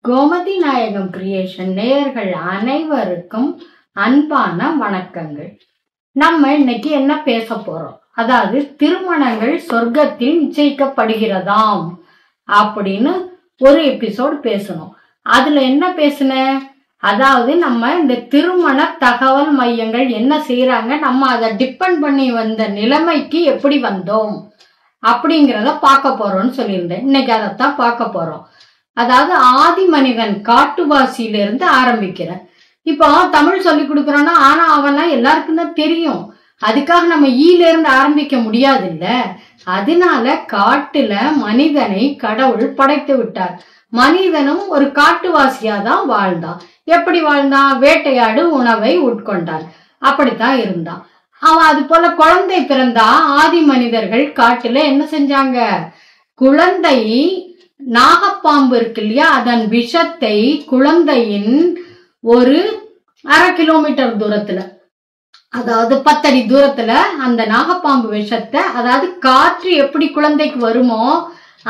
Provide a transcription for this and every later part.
கோமதி நாயகம் கிரியேஷன் நேயர்கள் அனைவருக்கும் அன்பான வணக்கங்கள். நம்ம இன்னைக்கு என்ன பேச போறோம், அதாவது திருமணங்கள் சொர்க்கத்தில் நிச்சயிக்கப்படுகிறதாம் அப்படின்னு ஒரு எபிசோட் பேசணும். அதுல என்ன பேசுன, அதாவது நம்ம இந்த திருமண தகவல் மையங்கள் என்ன செய்யறாங்க, நம்ம அதை டிபெண்ட் பண்ணி வந்த நிலைமைக்கு எப்படி வந்தோம் அப்படிங்கிறத பார்க்க போறோம்னு சொல்லியிருந்தேன். இன்னைக்கு அதைத்தான் பார்க்க போறோம். அதாவது ஆதி மனிதன் காட்டுவாசியிலிருந்து ஆரம்பிக்கிறேன். இப்போ தமிழ் சொல்லி கொடுக்குறோம்னா ஆனா அவனா எல்லாருக்கும் தான் தெரியும். அதுக்காக நம்ம ஈல இருந்து ஆரம்பிக்க முடியாது இல்ல. அதனால காட்டுல மனிதனை கடவுள் படைத்து விட்டார். மனிதனும் ஒரு காட்டுவாசியா தான் வாழ்ந்தான். எப்படி வாழ்ந்தான்? வேட்டையாடு உணவை உட்கொண்டான், அப்படித்தான் இருந்தான் அவன். அது போல குழந்தை பிறந்தா ஆதி மனிதர்கள் காட்டுல என்ன செஞ்சாங்க, குழந்தை நாகப்பாம்பு இருக்கு இல்லையா, அதன் விஷத்தை குழந்தையின் ஒரு 1/2 கிலோமீட்டர் தூரத்துல, அதாவது 10 அடி தூரத்துல அந்த நாகப்பாம்பு விஷத்தை, அதாவது காற்று எப்படி குழந்தைக்கு வருமோ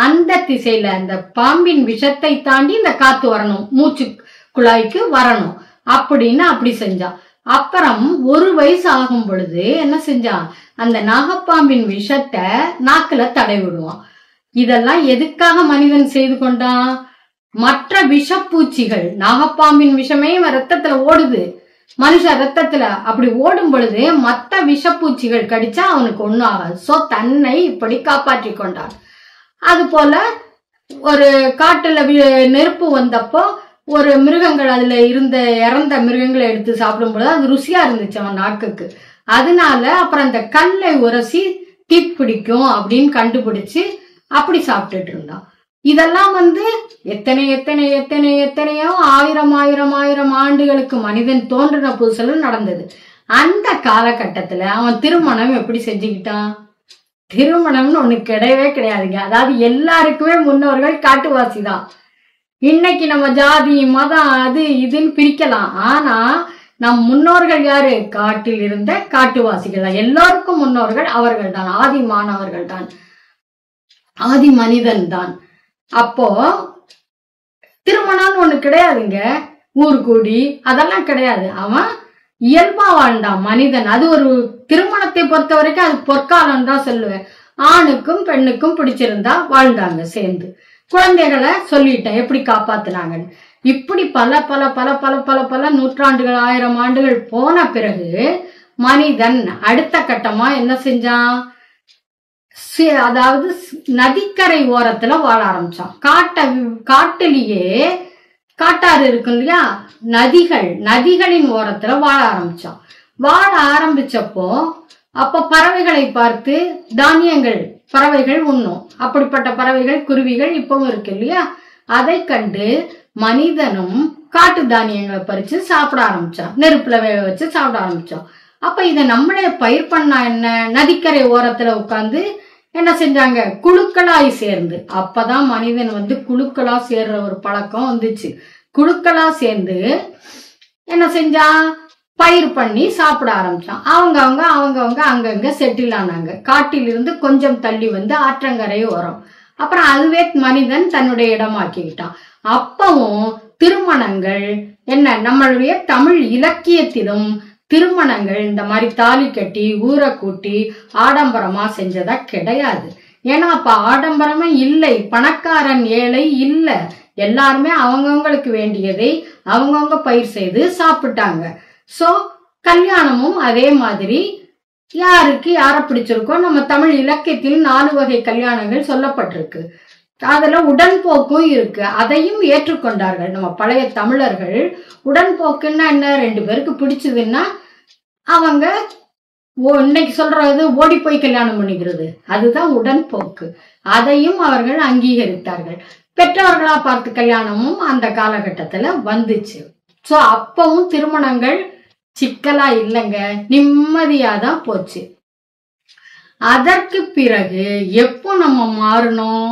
அந்த திசையில அந்த பாம்பின் விஷத்தை தாண்டி இந்த காத்து வரணும், மூச்சு குழாய்க்கு வரணும் அப்படின்னு அப்படி செஞ்சான். அப்புறம் 1 வயசு ஆகும் பொழுது என்ன செஞ்சான், அந்த நாகப்பாம்பின் விஷத்தை நாக்குல தடை விடுவான். இதெல்லாம் எதுக்காக மனிதன் செய்து கொண்டான்? மற்ற விஷப்பூச்சிகள், நாகப்பாம்பின் விஷமே ரத்தத்துல ஓடுது, மனுஷ ரத்தத்துல, அப்படி ஓடும் பொழுது மற்ற விஷப்பூச்சிகள் கடிச்சா அவனுக்கு ஒண்ணும் ஆகாது. சோ தன்னை இப்படி காப்பாற்றி கொண்டான். அது போல ஒரு காட்டுல நெருப்பு வந்தப்போ ஒரு மிருகங்கள், அதுல இருந்த இறந்த மிருகங்களை எடுத்து சாப்பிடும் பொழுது அது ருசியா இருந்துச்சு அவன் நாக்குக்கு. அதனால அப்புறம் அந்த கல்லை உரசி தீப்பிடிக்கும் அப்படின்னு கண்டுபிடிச்சு அப்படி சாப்பிட்டுட்டு இருந்தான். இதெல்லாம் எத்தனை எத்தனை எத்தனை எத்தனையோ ஆயிரம் ஆண்டுகளுக்கு மனிதன் தோன்றின புதுசுல நடந்தது. அந்த காலகட்டத்துல அவன் திருமணம் எப்படி செஞ்சுக்கிட்டான்? திருமணம்னு ஒண்ணு கிடையவே கிடையாதுங்க. அதாவது எல்லாருக்குமே முன்னோர்கள் காட்டுவாசி தான். இன்னைக்கு நம்ம ஜாதி மதம் அது இதுன்னு பிரிக்கலாம், ஆனா நம் முன்னோர்கள் யாரு? காட்டில் இருந்த காட்டுவாசிகள் தான். எல்லாருக்கும் முன்னோர்கள் அவர்கள் தான், ஆதி மாணவர்கள் தான், ஆதி மனிதன் தான். அப்போ திருமணம்னு ஒண்ணு கிடையாதுங்க, ஊர் கூடி அதெல்லாம் கிடையாது. அவன் இயல்பா வாழ்ந்தான் மனிதன். அது ஒரு திருமணத்தை பொறுத்த வரைக்கும் அது பொற்காலம் தான் சொல்லுவேன். ஆணுக்கும் பெண்ணுக்கும் பிடிச்சிருந்தா வாழ்ந்தாங்க சேர்ந்து. குழந்தைகளை சொல்லிட்டேன் எப்படி காப்பாத்துனாங்கன்னு. இப்படி பல பல பல பல பல பல நூற்றாண்டுகள், 1000 ஆண்டுகள் போன பிறகு மனிதன் அடுத்த கட்டமா என்ன செஞ்சான், அதாவது நதிக்கரை ஓரத்துல வாழ ஆரம்பிச்சான். காட்டிலேயே காட்டாறு இருக்கும் இல்லையா, நதிகளின் ஓரத்துல வாழ ஆரம்பிச்சான். வாழ ஆரம்பிச்சப்போ அப்ப பறவைகளை பார்த்து தானியங்கள் பறவைகள் உண்ணும். அப்படிப்பட்ட பறவைகள், குருவிகள் இப்பவும் இருக்கு இல்லையா, அதை கண்டு மனிதனும் காட்டு தானியங்களை பறிச்சு சாப்பிட ஆரம்பிச்சான். நெருப்புல வேக வச்சு சாப்பிட ஆரம்பிச்சோம். அப்ப இதை நம்மளே பயிர் பண்ணா என்ன, நதிக்கரை ஓரத்துல உட்கார்ந்து என்ன செஞ்சாங்க, குழுக்களாய் சேர்ந்து. அப்பதான் மனிதன் குழுக்களா சேர்ற ஒரு பழக்கம் வந்துச்சு. குழுக்களா சேர்ந்து என்ன செஞ்சான், பயிர் பண்ணி சாப்பிட ஆரம்பிச்சான். அவங்கவுங்க அங்கங்க செட்டில் ஆனாங்க. காட்டிலிருந்து கொஞ்சம் தள்ளி ஆற்றங்கரை ஓரம். அப்புறம் அதுவே மனிதன் தன்னுடைய இடமாக்கிக்கிட்டான். அப்பவும் திருமணங்கள் என்ன, நம்மளுடைய தமிழ் இலக்கியத்திலும் திருமணங்கள் இந்த மாதிரி தாலி கட்டி ஊரை கூட்டி ஆடம்பரமா செஞ்சதா கிடையாது. ஏன்னா அப்ப ஆடம்பரமே இல்லை, பணக்காரன் ஏழை இல்ல, எல்லாருமே அவங்கவுங்களுக்கு வேண்டியதை அவங்கவுங்க பயிர் செய்து சாப்பிட்டாங்க. சோ கல்யாணமும் அதே மாதிரி யாருக்கு யார பிடிச்சிருக்கோ, நம்ம தமிழ் இலக்கியத்தில் 4 வகை கல்யாணங்கள் சொல்லப்பட்டிருக்கு. அதுல உடன்போக்கும் இருக்கு, அதையும் ஏற்றுக்கொண்டார்கள் நம்ம பழைய தமிழர்கள். உடன்போக்குன்னா என்ன, 2 பேருக்கு பிடிச்சதுன்னா அவங்க இன்னைக்கு சொல்றது ஓடி போய் கல்யாணம் பண்ணிக்கிறது, அதுதான் உடன்போக்கு. அதையும் அவர்கள் அங்கீகரித்தார்கள். பெற்றோர்களா பார்த்து கல்யாணமும் அந்த காலகட்டத்துல வந்துச்சு. சோ அப்பவும் திருமணங்கள் சிக்கலா இல்லைங்க, நிம்மதியாதான் போச்சு. அதற்கு பிறகு எப்போ நம்ம மாறணும்,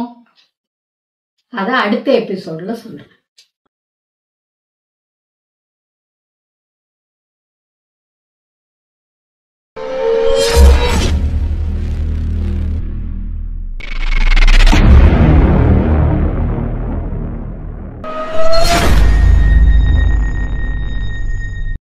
அத அடுத்த எபிசோட்ல சொல்றேன்.